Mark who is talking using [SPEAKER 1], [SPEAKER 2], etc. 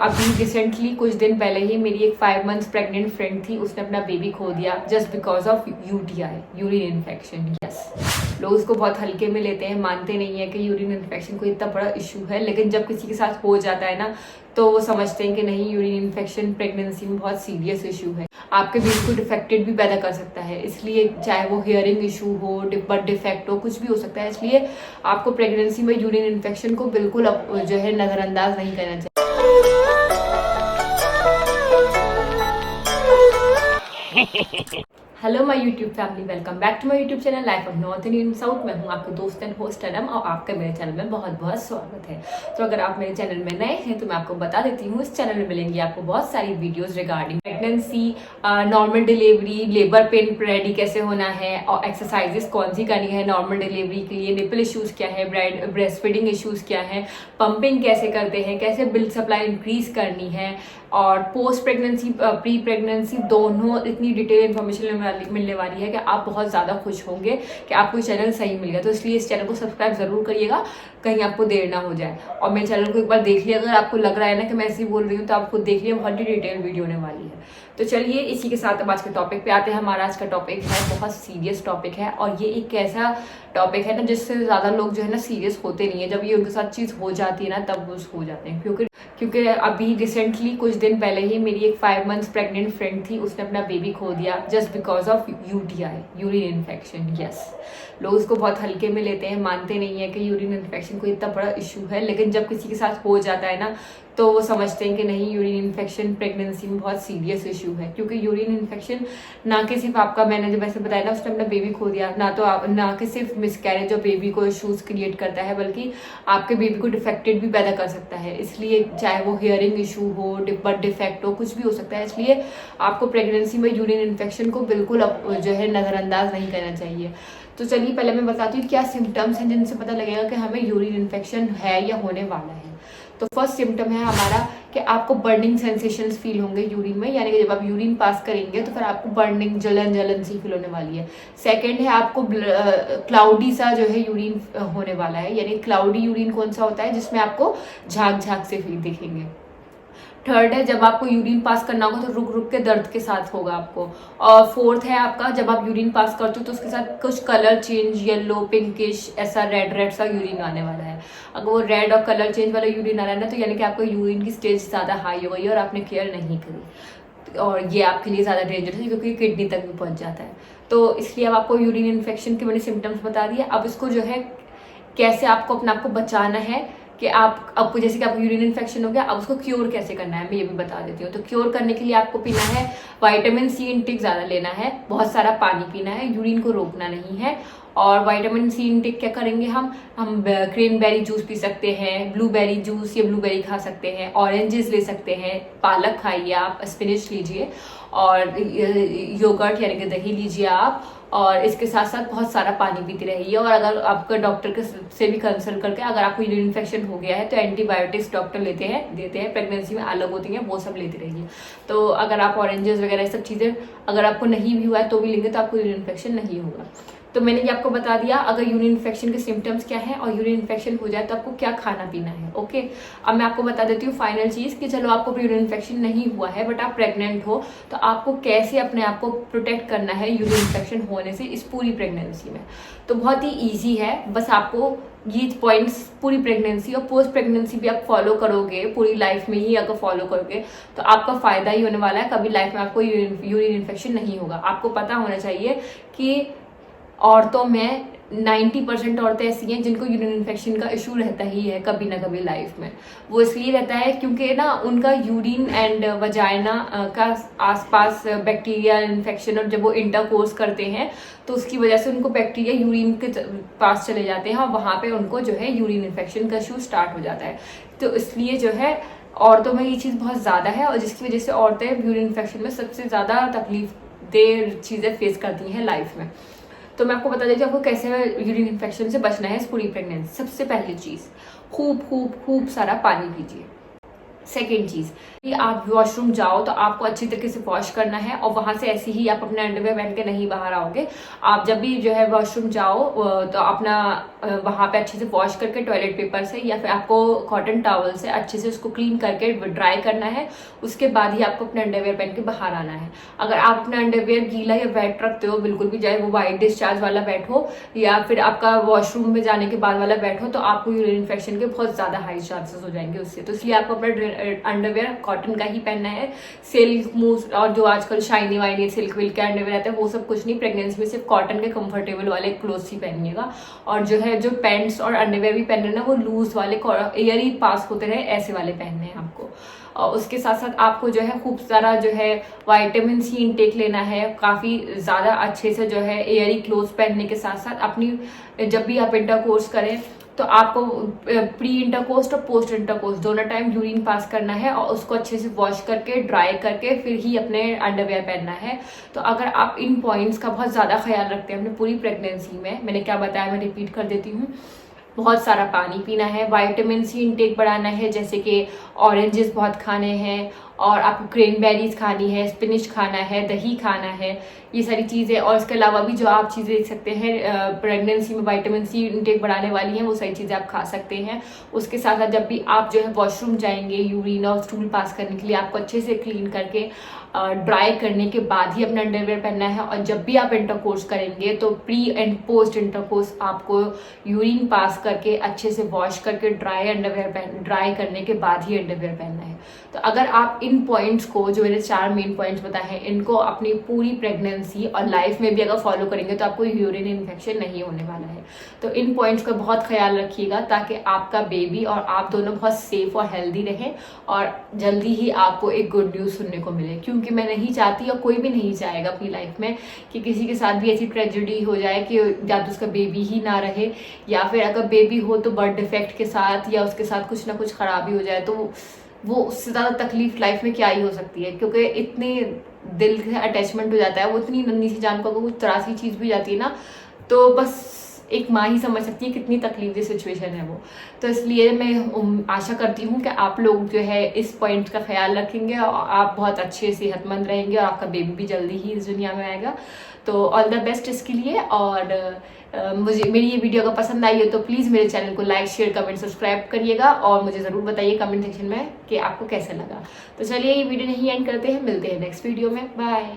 [SPEAKER 1] अभी रिसेंटली कुछ दिन पहले ही मेरी एक 5 मंथ्स प्रेग्नेंट फ्रेंड थी, उसने अपना बेबी खो दिया just because of UTI, urine infection. Yes, लोग इसको बहुत हल्के में लेते हैं, मानते नहीं है कि यूरिन इन्फेक्शन कोई इतना बड़ा इशू है, लेकिन जब किसी के साथ हो जाता है ना तो वो समझते हैं कि नहीं, यूरिन इन्फेक्शन प्रेगनेंसी में बहुत सीरियस इशू है, आपके बेबी को डिफेक्टेड भी पैदा कर सकता है। इसलिए चाहे वो हियरिंग इशू हो, बर्थ डिफेक्ट हो, कुछ भी हो सकता है। इसलिए आपको प्रेगनेंसी में यूरिन इन्फेक्शन को बिल्कुल जो है नजरअंदाज नहीं करना चाहिए। Hello my YouTube family, welcome back to my YouTube channel life of north Indian south. मैं हूं आपके दोस्त एंड होस्ट अनम और आपका मेरे चैनल में बहुत बहुत स्वागत है। तो अगर आप मेरे चैनल में नए हैं तो मैं आपको बता देती हूँ, इस चैनल में मिलेंगी आपको बहुत सारी videos regarding pregnancy, normal delivery, labour pain ready कैसे होना है और एक्सरसाइजेस कौन सी करनी है नॉर्मल डिलीवरी के लिए, निपल इश्यूज क्या है, ब्रेस्ट फीडिंग इश्यूज क्या है, पंपिंग कैसे करते हैं, कैसे ब्लड सप्लाई इंक्रीज करनी है और पोस्ट प्रेगनेंसी प्री प्रेगनेंसी, दोनों इतनी डिटेल इन्फॉर्मेशन मिलने वाली है कि आप बहुत ज़्यादा खुश होंगे कि आपको चैनल सही मिल गया। तो इसलिए इस चैनल को सब्सक्राइब ज़रूर करिएगा, कहीं आपको देर ना हो जाए। और मेरे चैनल को एक बार देख लिया, अगर आपको लग रहा है ना कि मैं ऐसे ही बोल रही हूँ तो आपको देख लिया, बहुत ही डिटेल वीडियो होने वाली है। तो चलिए इसी के साथ अब आज के टॉपिक पे आते हैं। हमारा आज का टॉपिक है, बहुत सीरियस टॉपिक है और ये एक ऐसा टॉपिक है ना जिससे ज़्यादा लोग जो है ना सीरियस होते नहीं है। जब ये उनके साथ चीज़ हो जाती है ना तब वो हो जाते हैं, क्योंकि अभी रिसेंटली कुछ दिन पहले ही मेरी एक 5 मंथ्स प्रेग्नेंट फ्रेंड थी, उसने अपना बेबी खो दिया just because of UTI, urine infection. Yes, लोग इसको बहुत हल्के में लेते हैं, मानते नहीं है कि यूरिन इन्फेक्शन कोई इतना बड़ा इशू है, लेकिन जब किसी के साथ हो जाता है ना तो वो समझते हैं कि नहीं, यूरिन इन्फेक्शन प्रेगनेंसी में बहुत सीरियस इशू है। क्योंकि यूरिन इन्फेक्शन ना कि सिर्फ आपका, मैंने जब ऐसे बताया ना उसने अपना बेबी खो दिया, ना कि सिर्फ मिसकैरेज और बेबी को इश्यूज क्रिएट करता है, बल्कि आपके बेबी को डिफेक्टेड भी पैदा कर सकता है। इसलिए चाहे वो हियरिंग इशू हो, बर्थ डिफेक्ट हो, कुछ भी हो सकता है। इसलिए आपको प्रेगनेंसी में यूरिन इन्फेक्शन को बिल्कुल जो है नजरअंदाज नहीं करना चाहिए। तो चलिए पहले मैं बताती हूँ क्या सिम्टम्स हैं जिनसे पता लगेगा कि हमें यूरिन इन्फेक्शन है या होने वाला है। तो फर्स्ट सिम्टम है हमारा कि आपको बर्निंग सेंसेशंस फील होंगे यूरिन में, यानी कि जब आप यूरिन पास करेंगे तो फिर आपको बर्निंग, जलन सी फील होने वाली है। सेकंड है आपको क्लाउडी सा जो है यूरिन होने वाला है, यानी क्लाउडी यूरिन कौन सा होता है जिसमें आपको झाग से फील दिखेंगे। थर्ड है जब आपको यूरिन पास करना होगा तो रुक रुक के दर्द के साथ होगा आपको। और फोर्थ है आपका जब आप यूरिन पास करते हो तो उसके साथ कुछ कलर चेंज, येलो, पिंकिश, ऐसा रेड सा यूरिन आने वाला है। अगर वो रेड और कलर चेंज वाला यूरिन आ रहा है ना तो यानी कि आपको यूरिन की स्टेज ज़्यादा हाई हो गई है और आपने केयर नहीं करी, और ये आपके लिए ज़्यादा डेंजरस है क्योंकि किडनी तक भी पहुंच जाता है। तो इसलिए अब आपको यूरिन इन्फेक्शन के मैंने सिम्टम्स बता दिए। अब इसको जो है कैसे आपको अपने आप को बचाना है कि आपको जैसे कि आपको यूरिन इन्फेक्शन हो गया, अब उसको क्योर कैसे करना है मैं ये भी बता देती हूँ। तो क्योर करने के लिए आपको पीना है विटामिन सी इंटेक ज़्यादा लेना है, बहुत सारा पानी पीना है, यूरिन को रोकना नहीं है। और विटामिन सी इंटेक क्या करेंगे, हम क्रेनबेरी जूस पी सकते हैं, ब्लूबेरी जूस या ब्लूबेरी खा सकते हैं, ऑरेंजेस ले सकते हैं, पालक खाइए आप, स्पिनच लीजिए और योगर्ट यानी कि दही लीजिए आप, और इसके साथ साथ बहुत सारा पानी पीते रहिए। और अगर आपका डॉक्टर के से भी कंसल्ट करके अगर आपको यूरिन इन्फेक्शन हो गया है तो एंटीबायोटिक्स डॉक्टर देते हैं प्रेगनेंसी में अलग होती हैं, वो सब लेते रहिए। तो अगर आप ऑरेंजेस वगैरह सब चीज़ें अगर आपको नहीं भी हुआ है तो भी लेंगे तो आपको यूरिन इन्फेक्शन नहीं होगा। तो मैंने ये आपको बता दिया अगर यूरिन इन्फेक्शन के सिम्टम्स क्या है और यूरिन इन्फेक्शन हो जाए तो आपको क्या खाना पीना है। ओके, अब मैं आपको बता देती हूँ फाइनल चीज़ कि चलो आपको यूरिन इन्फेक्शन नहीं हुआ है बट आप प्रेग्नेंट हो, तो आपको कैसे अपने आप को प्रोटेक्ट करना है यूरिन इन्फेक्शन होने से इस पूरी प्रेगनेंसी में। तो बहुत ही ईजी है, बस आपको ये पॉइंट्स पूरी प्रेगनेंसी और पोस्ट प्रेगनेंसी भी आप फॉलो करोगे, पूरी लाइफ में ही अगर फॉलो करोगे तो आपका फायदा ही होने वाला है। कभी लाइफ में आपको यूरिन इन्फेक्शन नहीं होगा। आपको पता होना चाहिए कि औरतों में 90% औरतें ऐसी हैं जिनको यूरिन इन्फेक्शन का इशू रहता ही है कभी ना कभी लाइफ में। वो इसलिए रहता है क्योंकि ना उनका यूरिन एंड वजाइना का आसपास बैक्टीरियल इन्फेक्शन, और जब वो इंटरकोर्स करते हैं तो उसकी वजह से उनको बैक्टीरिया यूरिन के पास चले जाते हैं और वहाँ पे उनको जो है यूरिन इन्फेक्शन का इशू स्टार्ट हो जाता है। तो इसलिए जो है औरतों में ये चीज़ बहुत ज़्यादा है और जिसकी वजह से औरतें यूरिन इन्फेक्शन में सबसे ज़्यादा तकलीफ देर चीज़ें फेस करती हैं लाइफ में। तो मैं आपको बता देती हूँ आपको कैसे यूरिन इन्फेक्शन से बचना है इस पूरी प्रेगनेंसी। सबसे पहली चीज़, खूब सारा पानी पीजिए। सेकेंड चीज़, कि आप वॉशरूम जाओ तो आपको अच्छी तरीके से वॉश करना है और वहाँ से ऐसे ही आप अपने अंडरवेयर पहन के नहीं बाहर आओगे। आप जब भी जो है वॉशरूम जाओ तो अपना वहाँ पे अच्छे से वॉश करके टॉयलेट पेपर से या फिर आपको कॉटन टॉवल से अच्छे से उसको क्लीन करके ड्राई करना है। उसके बाद ही आपको अपने अंडरवेयर पहन के बाहर आना है। अगर आप अपना अंडरवेयर गीला या वेट रखते हो बिल्कुल भी, चाहे वो वाइट डिस्चार्ज वाला वेट हो या फिर आपका वॉशरूम में जाने के बाद वाला वेट हो, तो आपको यूरिन इन्फेक्शन के बहुत ज़्यादा हाई चांसेस हो जाएंगे उससे। तो इसलिए आपको अपना अंडरवेयर कॉटन का ही पहनना है। सिल्क मूव और जो आजकल शाइनी वाइनी सिल्क विल्क के अंडरवेयर रहते हैं वो सब कुछ नहीं। प्रेगनेंसी में सिर्फ कॉटन के कंफर्टेबल वाले क्लोथ्स ही पहनिएगा। और जो है जो पैंट्स और अंडरवेयर भी पहन रहे ना वो लूज वाले एयर ही पास होते रहे ऐसे वाले पहनने हैं आपको। और उसके साथ साथ आपको जो है खूब सारा जो है विटामिन सी इनटेक लेना है, काफ़ी ज़्यादा अच्छे से जो है एयरी क्लोथ्स पहनने के साथ साथ अपनी जब भी आप इंटरकोर्स करें तो आपको प्री इंटरकोर्स और पोस्ट इंटरकोर्स दोनों टाइम यूरिन पास करना है और उसको अच्छे से वॉश करके ड्राई करके फिर ही अपने अंडरवेयर पहनना है। तो अगर आप इन पॉइंट्स का बहुत ज़्यादा ख्याल रखते हैं अपनी पूरी प्रेगनेंसी में, मैंने क्या बताया मैं रिपीट कर देती हूँ, बहुत सारा पानी पीना है, विटामिन सी इनटेक बढ़ाना है, जैसे कि ऑरेंजेस बहुत खाने हैं और आपको क्रेनबेरीज खानी है, स्पिनिच खाना है, दही खाना है, ये सारी चीज़ें। और इसके अलावा भी जो आप चीज़ें देख सकते हैं प्रेगनेंसी में विटामिन सी इनटेक बढ़ाने वाली हैं वो सारी चीज़ें आप खा सकते हैं। उसके साथ साथ जब भी आप जो है वॉशरूम जाएंगे यूरिन और स्टूल पास करने के लिए आपको अच्छे से क्लीन करके ड्राई करने के बाद ही अपना अंडरवेयर पहनना है। और जब भी आप इंटरकोर्स करेंगे तो प्री एंड पोस्ट इंटरकोर्स आपको यूरिन पास करके अच्छे से वॉश करके ड्राई करने के बाद ही अंडरवेयर पहनना है। तो अगर आप इन पॉइंट्स को, जो मेरे 4 मेन पॉइंट्स बताए हैं, इनको अपनी पूरी प्रेगनेंसी और लाइफ में भी अगर फॉलो करेंगे तो आपको यूरिन इन्फेक्शन नहीं होने वाला है। तो इन पॉइंट्स का बहुत ख्याल रखिएगा ताकि आपका बेबी और आप दोनों बहुत सेफ और हेल्दी रहें और जल्दी ही आपको एक गुड न्यूज़ सुनने को मिले। क्योंकि मैं नहीं चाहती और कोई भी नहीं चाहेगा अपनी लाइफ में कि किसी के साथ भी ऐसी ट्रेजेडी हो जाए कि या तो उसका बेबी ही ना रहे या फिर अगर बेबी हो तो बर्थ डिफेक्ट के साथ या उसके साथ कुछ ना कुछ खराबी हो जाए। तो वो उससे ज़्यादा तकलीफ लाइफ में क्या ही हो सकती है, क्योंकि इतने दिल से अटैचमेंट हो जाता है, वो इतनी नन्ही सी जान को अगर कुछ त्रासी चीज़ भी जाती है ना तो बस एक माँ ही समझ सकती है कितनी तकलीफ की सिचुएशन है वो। तो इसलिए मैं आशा करती हूँ कि आप लोग जो है इस पॉइंट का ख्याल रखेंगे और आप बहुत अच्छे सेहतमंद रहेंगे और आपका बेबी भी जल्दी ही इस दुनिया में आएगा। तो ऑल द बेस्ट इसके लिए। और मुझे मेरी ये वीडियो अगर पसंद आई है तो प्लीज़ मेरे चैनल को लाइक शेयर कमेंट सब्सक्राइब करिएगा और मुझे ज़रूर बताइए कमेंट सेक्शन में कि आपको कैसा लगा। तो चलिए ये वीडियो नहीं एंड करते हैं, मिलते हैं नेक्स्ट वीडियो में। बाय।